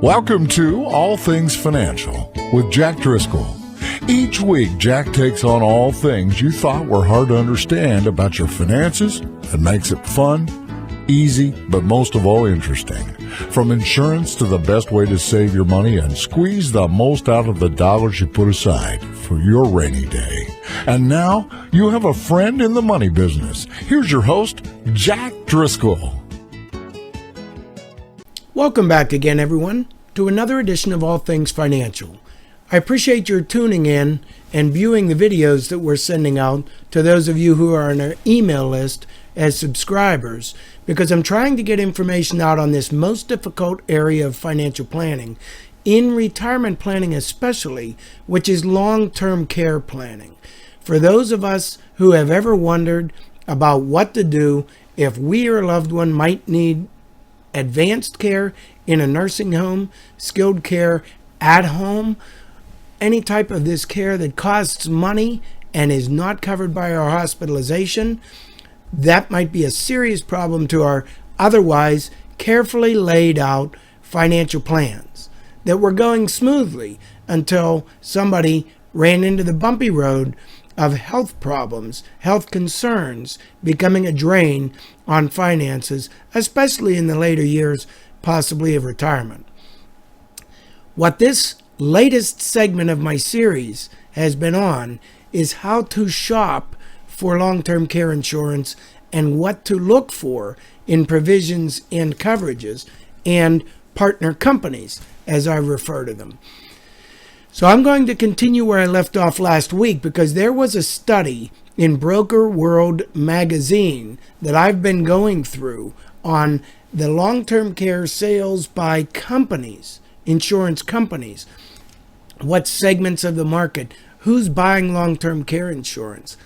Welcome to All Things Financial with Jack Driscoll. Each week, Jack takes on all things you thought were hard to understand about your finances and makes it fun, easy, but most of all interesting. From insurance to the best way to save your money and squeeze the most out of the dollars you put aside for your rainy day. And now, you have a friend in the money business. Here's your host, Jack Driscoll. Welcome back again, everyone, to another edition of All Things Financial. I appreciate your tuning in and viewing the videos that we're sending out to those of you who are on our email list as subscribers, because I'm trying to get information out on this most difficult area of financial planning, in retirement planning especially, which is long-term care planning. For those of us who have ever wondered about what to do if we or a loved one might need advanced care in a nursing home, skilled care at home, any type of this care that costs money and is not covered by our hospitalization, that might be a serious problem to our otherwise carefully laid out financial plans that were going smoothly until somebody ran into the bumpy road of health problems, health concerns, becoming a drain on finances, especially in the later years, possibly of retirement. What this latest segment of my series has been on is how to shop for long-term care insurance and what to look for in provisions and coverages and partner companies, as I refer to them. So I'm going to continue where I left off last week, because there was a study in Broker World magazine that I've been going through on the long-term care sales by companies, insurance companies, what segments of the market, who's buying long-term care insurance,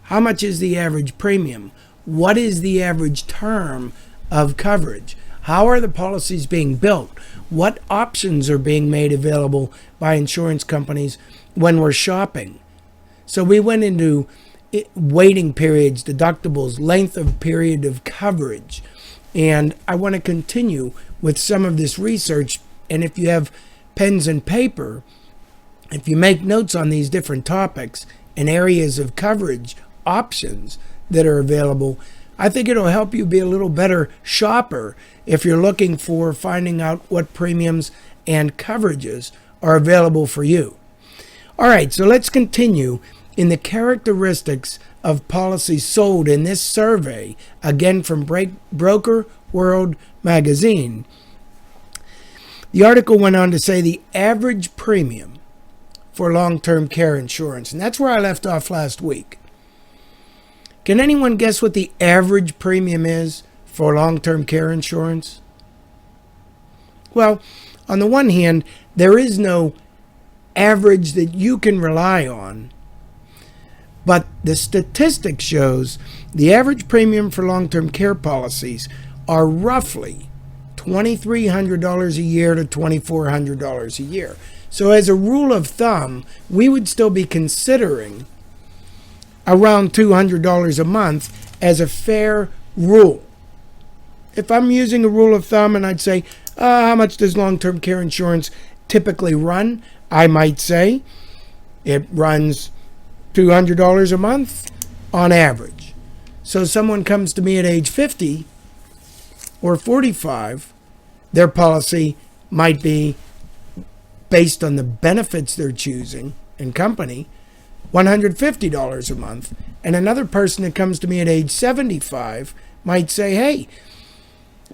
how much is the average premium, what is the average term of coverage, how are the policies being built, what options are being made available by insurance companies when we're shopping. So we went into waiting periods, deductibles, length of period of coverage. And I want to continue with some of this research. And if you have pens and paper, if you make notes on these different topics and areas of coverage options that are available, I think it'll help you be a little better shopper if you're looking for finding out what premiums and coverages are available for you. All right, so let's continue in the characteristics of policies sold in this survey, again from Broker World magazine. The article went on to say the average premium for long-term care insurance, and that's where I left off last week. Can anyone guess what the average premium is for long-term care insurance? Well, on the one hand, there is no average that you can rely on, but the statistics shows the average premium for long-term care policies are roughly $2,300 a year to $2,400 a year. So as a rule of thumb, we would still be considering around $200 a month as a fair rule. If I'm using a rule of thumb and I'd say, how much does long-term care insurance typically run? I might say it runs $200 a month on average. So someone comes to me at age 50 or 45, their policy might be, based on the benefits they're choosing and company, $150 a month. And another person that comes to me at age 75 might say, hey,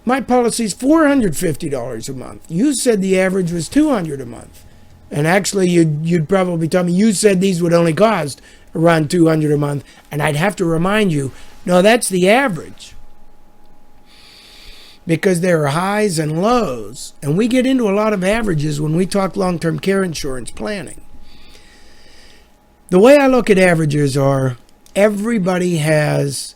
my policy's $450 a month. You said the average was $200 a month. And actually, you'd probably tell me, you said these would only cost around $200 a month. And I'd have to remind you, no, that's the average. Because there are highs and lows. And we get into a lot of averages when we talk long-term care insurance planning. The way I look at averages are everybody has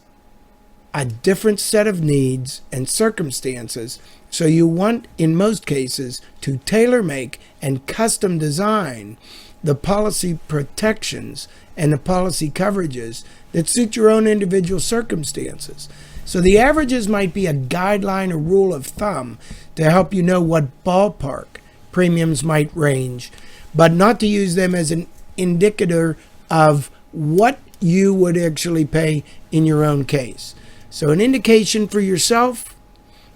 a different set of needs and circumstances, so you want, in most cases, to tailor-make and custom design the policy protections and the policy coverages that suit your own individual circumstances. So the averages might be a guideline, a rule of thumb to help you know what ballpark premiums might range, but not to use them as an indicator of what you would actually pay in your own case. So an indication for yourself,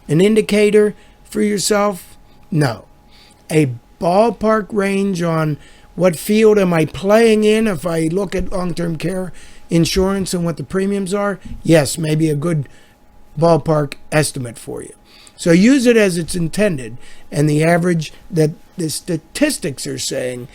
an indicator for yourself, no. A ballpark range on what field am I playing in if I look at long-term care insurance and what the premiums are, yes, maybe a good ballpark estimate for you. So use it as it's intended, and the average that the statistics are saying,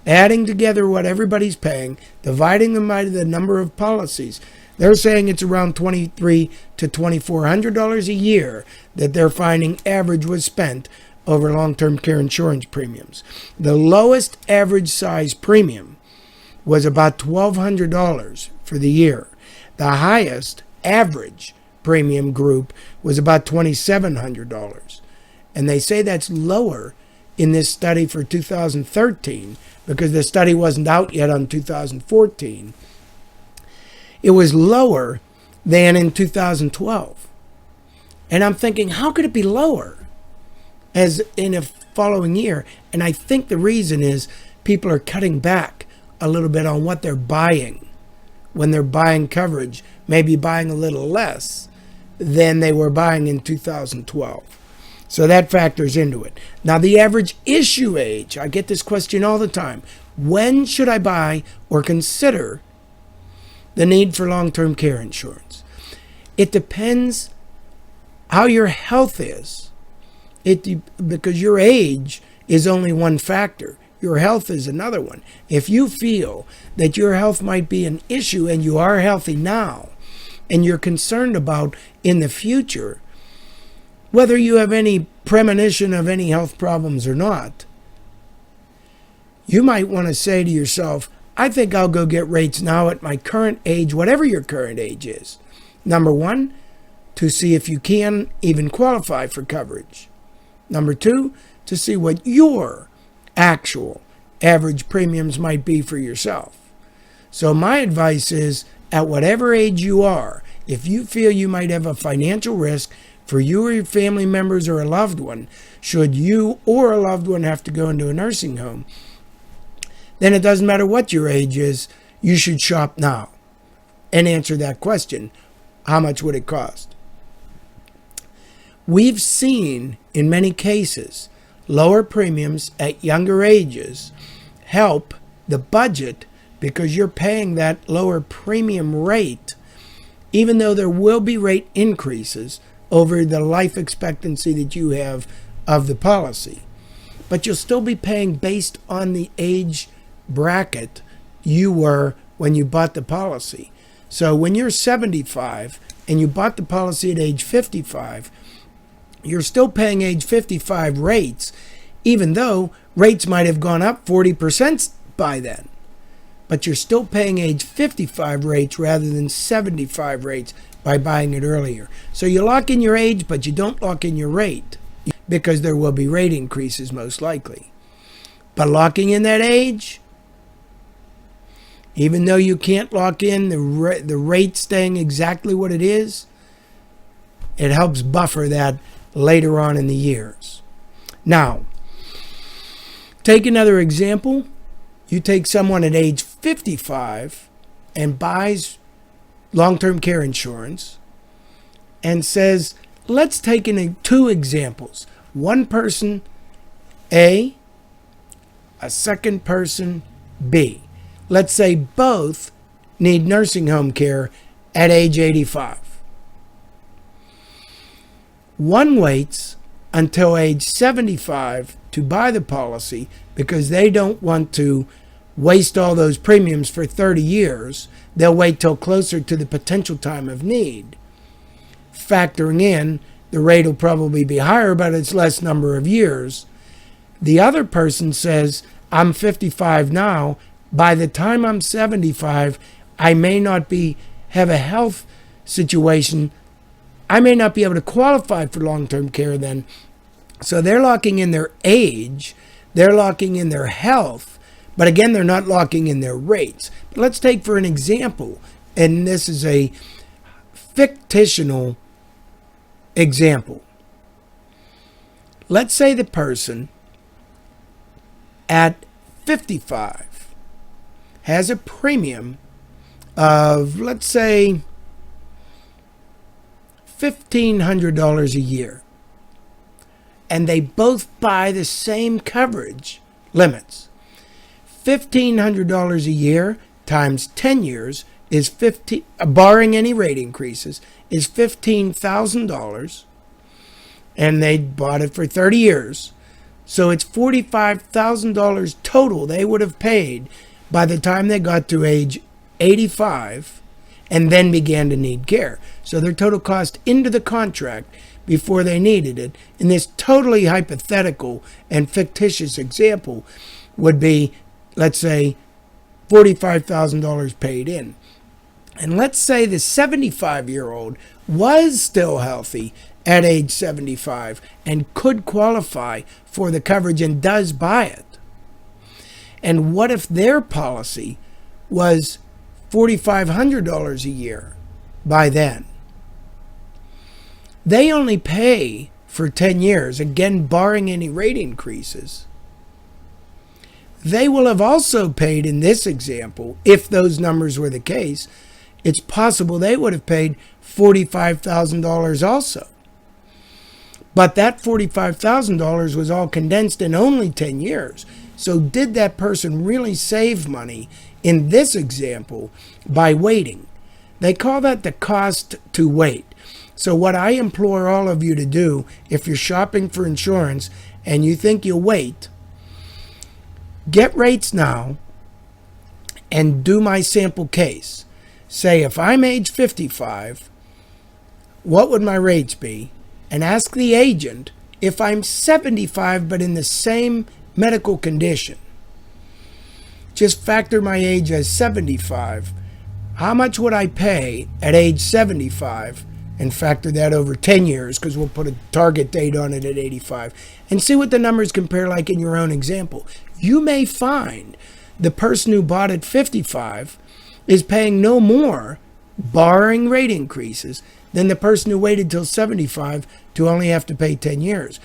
adding together what everybody's paying, dividing them by the number of policies, they're saying it's around $2,300 to $2,400 a year that they're finding average was spent over long-term care insurance premiums. The lowest average size premium was about $1,200 for the year. The highest average premium group was about $2,700. And they say that's lower in this study for 2013 because the study wasn't out yet on 2014. It was lower than in 2012. And I'm thinking, how could it be lower as in a following year? And I think the reason is people are cutting back a little bit on what they're buying when they're buying coverage, maybe buying a little less than they were buying in 2012. So that factors into it. Now, the average issue age, I get this question all the time. When should I buy or consider the need for long-term care insurance? It depends how your health is. Because your age is only one factor. Your health is another one. If you feel that your health might be an issue and you are healthy now and you're concerned about in the future, whether you have any premonition of any health problems or not, you might want to say to yourself, I think I'll go get rates now at my current age, whatever your current age is. Number one, to see if you can even qualify for coverage. Number two, to see what your actual average premiums might be for yourself. So my advice is, at whatever age you are, if you feel you might have a financial risk for you or your family members or a loved one, should you or a loved one have to go into a nursing home, then it doesn't matter what your age is, you should shop now and answer that question. How much would it cost? We've seen in many cases lower premiums at younger ages help the budget because you're paying that lower premium rate, even though there will be rate increases over the life expectancy that you have of the policy. But you'll still be paying based on the age bracket you were when you bought the policy. So when you're 75 and you bought the policy at age 55, you're still paying age 55 rates, even though rates might have gone up 40% by then. But you're still paying age 55 rates rather than 75 rates by buying it earlier. So you lock in your age, but you don't lock in your rate because there will be rate increases most likely. But locking in that age, even though you can't lock in the rate staying exactly what it is, it helps buffer that later on in the years. Now, take another example. You take someone at age 55 and buys long-term care insurance and says, let's take two examples. One person, A, a second person, B. Let's say both need nursing home care at age 85. One waits until age 75 to buy the policy because they don't want to waste all those premiums for 30 years. They'll wait till closer to the potential time of need. Factoring in, the rate will probably be higher, but it's less number of years. The other person says, I'm 55 now. By the time I'm 75, I may not have a health situation. I may not be able to qualify for long-term care then. So they're locking in their age, they're locking in their health, but again, they're not locking in their rates. But let's take for an example, and this is a fictional Example. Let's say the person at 55 has a premium of, let's say, $1,500 a year. And they both buy the same coverage limits. $1,500 a year times 10 years is barring any rate increases, is $15,000. And they bought it for 30 years. So it's $45,000 total they would have paid by the time they got to age 85 and then began to need care. So their total cost into the contract before they needed it, in this totally hypothetical and fictitious example, would be, let's say, $45,000 paid in. And let's say the 75-year-old was still healthy at age 75 and could qualify for the coverage and does buy it. And what if their policy was $4,500 a year by then? They only pay for 10 years, again barring any rate increases. They will have also paid, in this example, if those numbers were the case, it's possible they would have paid $45,000 also. But that $45,000 was all condensed in only 10 years. So did that person really save money in this example by waiting? They call that the cost to wait. So what I implore all of you to do, if you're shopping for insurance and you think you'll wait, get rates now and do my sample case. Say, if I'm age 55, what would my rates be? And ask the agent, if I'm 75 but in the same medical condition, just factor my age as 75, how much would I pay at age 75? And factor that over 10 years, because we'll put a target date on it at 85, and see what the numbers compare like in your own example. You may find the person who bought at 55 is paying no more, barring rate increases, than the person who waited till 75 to only have to pay 10 years.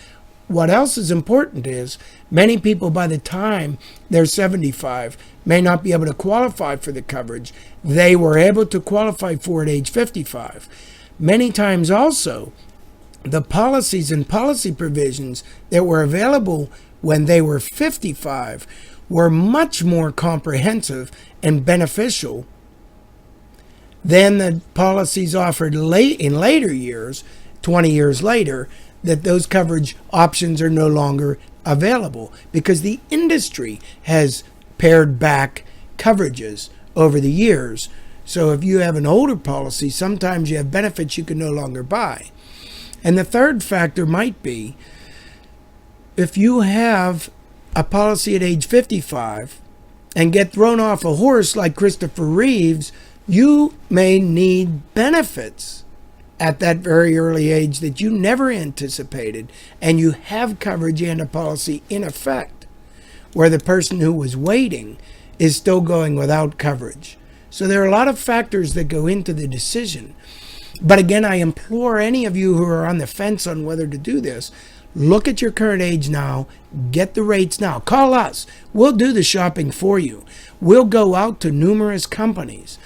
What else is important is many people by the time they're 75 may not be able to qualify for the coverage they were able to qualify for at age 55. Many times also, the policies and policy provisions that were available when they were 55 were much more comprehensive and beneficial than the policies offered in later years, 20 years later, that those coverage options are no longer available because the industry has pared back coverages over the years. So if you have an older policy, sometimes you have benefits you can no longer buy. And the third factor might be, if you have a policy at age 55 and get thrown off a horse like Christopher Reeves, you may need benefits at that very early age that you never anticipated, and you have coverage and a policy in effect, where the person who was waiting is still going without coverage. So there are a lot of factors that go into the decision. But again, I implore any of you who are on the fence on whether to do this, look at your current age now, get the rates now. Call us. We'll do the shopping for you. We'll go out to numerous companies.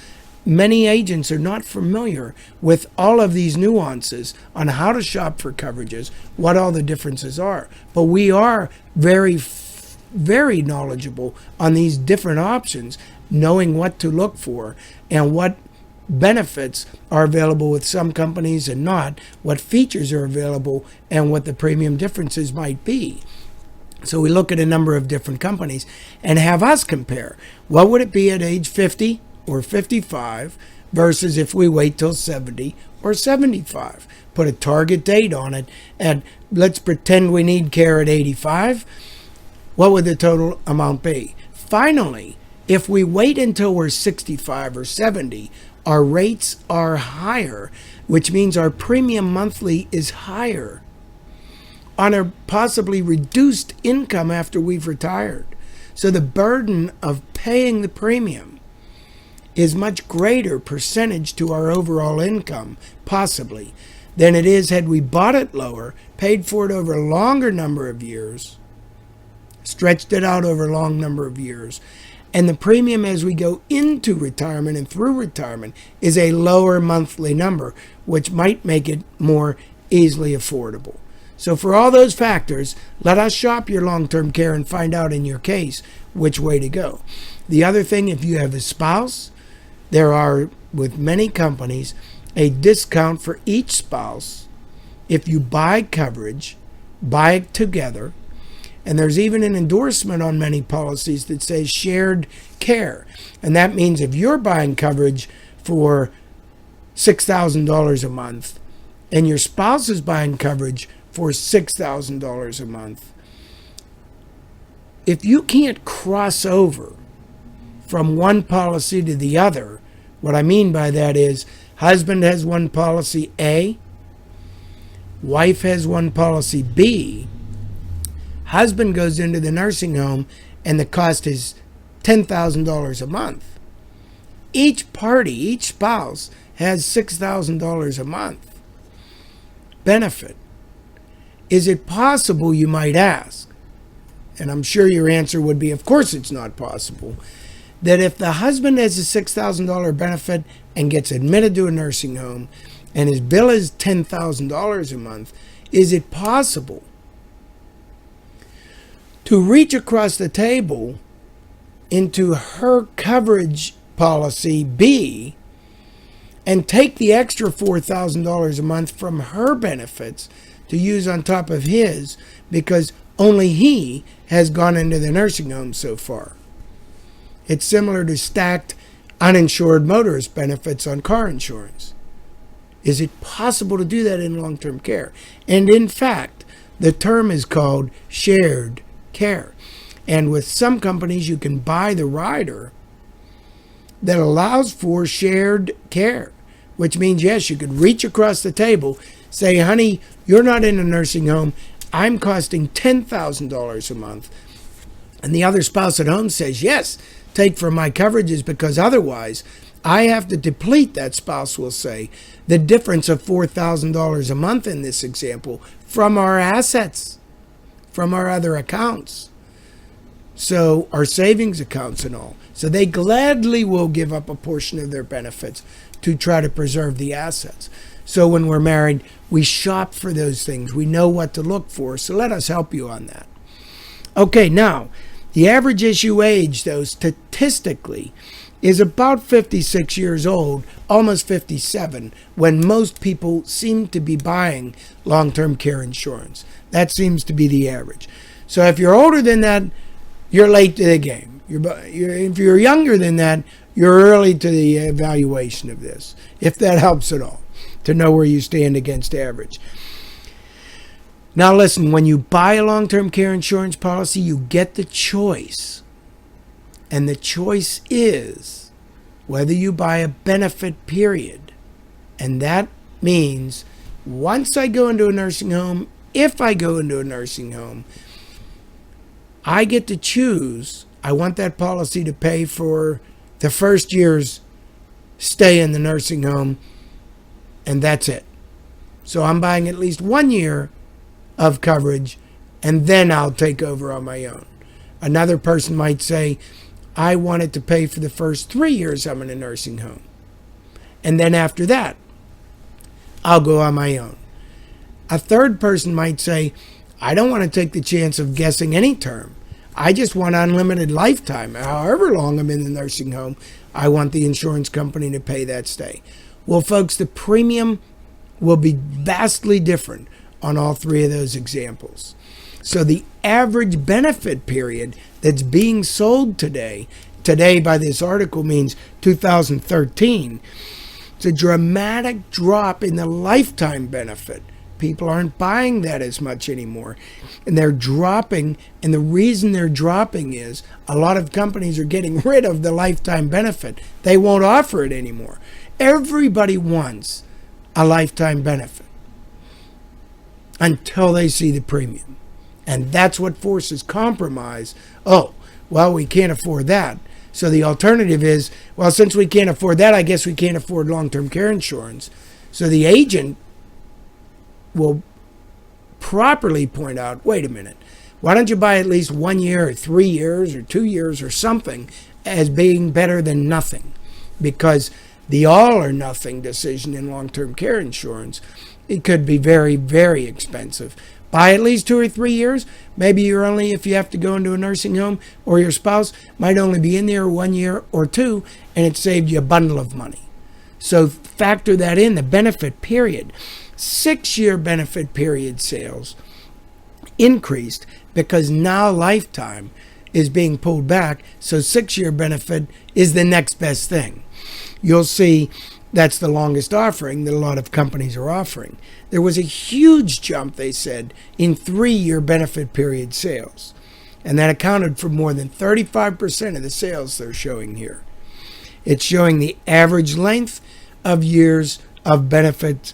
Many agents are not familiar with all of these nuances on how to shop for coverages, what all the differences are. But we are very knowledgeable on these different options, knowing what to look for and what benefits are available with some companies and not, what features are available and what the premium differences might be. So we look at a number of different companies and have us compare. What would it be at age 50 or 55 versus if we wait till 70 or 75? Put a target date on it, and let's pretend we need care at 85. What would the total amount be? Finally, if we wait until we're 65 or 70, our rates are higher, which means our premium monthly is higher on a possibly reduced income after we've retired. So the burden of paying the premium is much greater percentage to our overall income, possibly, than it is had we bought it lower, paid for it over a longer number of years, stretched it out over a long number of years. And the premium as we go into retirement and through retirement is a lower monthly number, which might make it more easily affordable. So for all those factors, let us shop your long-term care and find out in your case which way to go. The other thing, if you have a spouse, there are, with many companies, a discount for each spouse if you buy coverage, buy it together. And there's even an endorsement on many policies that says shared care. And that means if you're buying coverage for $6,000 a month and your spouse is buying coverage for $6,000 a month, if you can't cross over from one policy to the other, what I mean by that is husband has one policy A, wife has one policy B, husband goes into the nursing home and the cost is $10,000 a month. Each party, each spouse has $6,000 a month benefit. Is it possible, you might ask, and I'm sure your answer would be, of course it's not possible, that if the husband has a $6,000 benefit and gets admitted to a nursing home and his bill is $10,000 a month, is it possible to reach across the table into her coverage policy B and take the extra $4,000 a month from her benefits to use on top of his because only he has gone into the nursing home so far? It's similar to stacked uninsured motorist benefits on car insurance. Is it possible to do that in long-term care? And in fact, the term is called shared care. And with some companies, you can buy the rider that allows for shared care, which means, yes, you could reach across the table, say, honey, you're not in a nursing home. I'm costing $10,000 a month. And the other spouse at home says, yes, take from my coverages because otherwise I have to deplete, that spouse will say, the difference of $4,000 a month in this example from our assets, from our other accounts. So our savings accounts and all. So they gladly will give up a portion of their benefits to try to preserve the assets. So when we're married, we shop for those things. We know what to look for. So let us help you on that. Okay, now, the average issue age, though, statistically, is about 56 years old, almost 57, when most people seem to be buying long-term care insurance. That seems to be the average. So if you're older than that, you're late to the game. If you're younger than that, you're early to the evaluation of this, if that helps at all, to know where you stand against average. Now listen, when you buy a long-term care insurance policy, you get the choice. And the choice is whether you buy a benefit period. And that means once I go into a nursing home, if I go into a nursing home, I get to choose. I want that policy to pay for the first year's stay in the nursing home, and that's it. So I'm buying at least 1 year of coverage, and then I'll take over on my own. Another person might say, I want it to pay for the first 3 years I'm in a nursing home. And then after that, I'll go on my own. A third person might say, I don't want to take the chance of guessing any term. I just want unlimited lifetime. However long I'm in the nursing home, I want the insurance company to pay that stay. Well, folks, the premium will be vastly different on all three of those examples. So the average benefit period that's being sold today by this article means 2013, it's a dramatic drop in the lifetime benefit. People aren't buying that as much anymore. And they're dropping, and the reason they're dropping is a lot of companies are getting rid of the lifetime benefit. They won't offer it anymore. Everybody wants a lifetime benefit until they see the premium. And that's what forces compromise. Oh, well, we can't afford that. So the alternative is, well, since we can't afford that, I guess we can't afford long-term care insurance. So the agent will properly point out, wait a minute, why don't you buy at least 1 year or 3 years or 2 years or something as being better than nothing? Because the all or nothing decision in long-term care insurance, it could be very, very expensive. Buy at least 2 or 3 years. Maybe you're only, if you have to go into a nursing home, or your spouse might only be in there 1 year or 2, and it saved you a bundle of money. So factor that in, the benefit period. 6-year benefit period sales increased because now lifetime is being pulled back, so 6-year benefit is the next best thing. You'll see that's the longest offering that a lot of companies are offering. There was a huge jump, they said, in 3-year benefit period sales, and that accounted for more than 35% of the sales they're showing here. It's showing the average length of years of benefits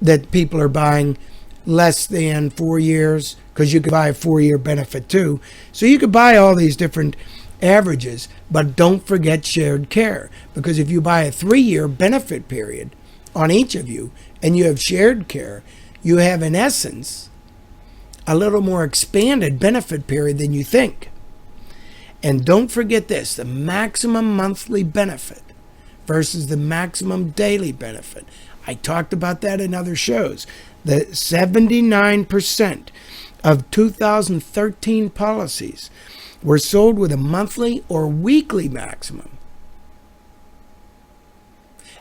that people are buying, less than 4 years, because you could buy a 4-year benefit too. So you could buy all these different averages, but don't forget shared care, because if you buy a 3-year benefit period on each of you and you have shared care, you have in essence a little more expanded benefit period than you think. And don't forget this, the maximum monthly benefit versus the maximum daily benefit. I talked about that in other shows. The 79% of 2013 policies were sold with a monthly or weekly maximum,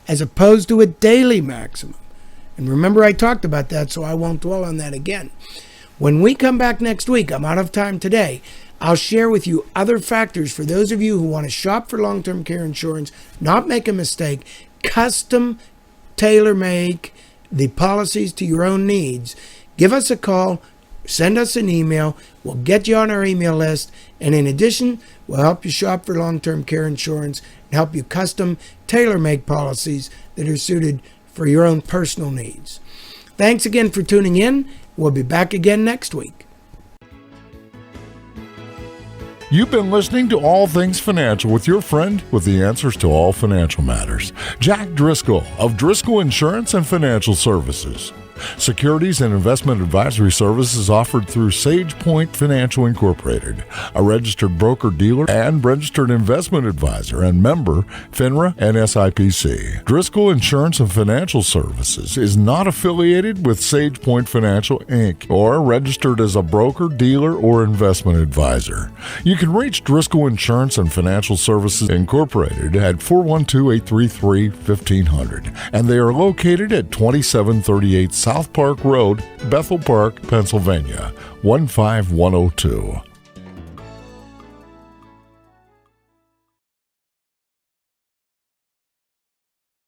as opposed to a daily maximum. And remember, I talked about that, so I won't dwell on that again. When we come back next week, I'm out of time today, I'll share with you other factors for those of you who want to shop for long-term care insurance, not make a mistake, custom tailor-make the policies to your own needs. Give us a call, send us an email, we'll get you on our email list, and in addition, we'll help you shop for long-term care insurance and help you custom tailor-make policies that are suited for your own personal needs. Thanks again for tuning in. We'll be back again next week. You've been listening to All Things Financial with your friend with the answers to all financial matters, Jack Driscoll of Driscoll Insurance and Financial Services. Securities and investment advisory services offered through Sage Point Financial Incorporated, a registered broker-dealer and registered investment advisor and member FINRA and SIPC. Driscoll Insurance and Financial Services is not affiliated with Sage Point Financial, Inc. or registered as a broker, dealer, or investment advisor. You can reach Driscoll Insurance and Financial Services Incorporated at 412-833-1500, and they are located at 2738 South Park Road, Bethel Park, Pennsylvania, 15102.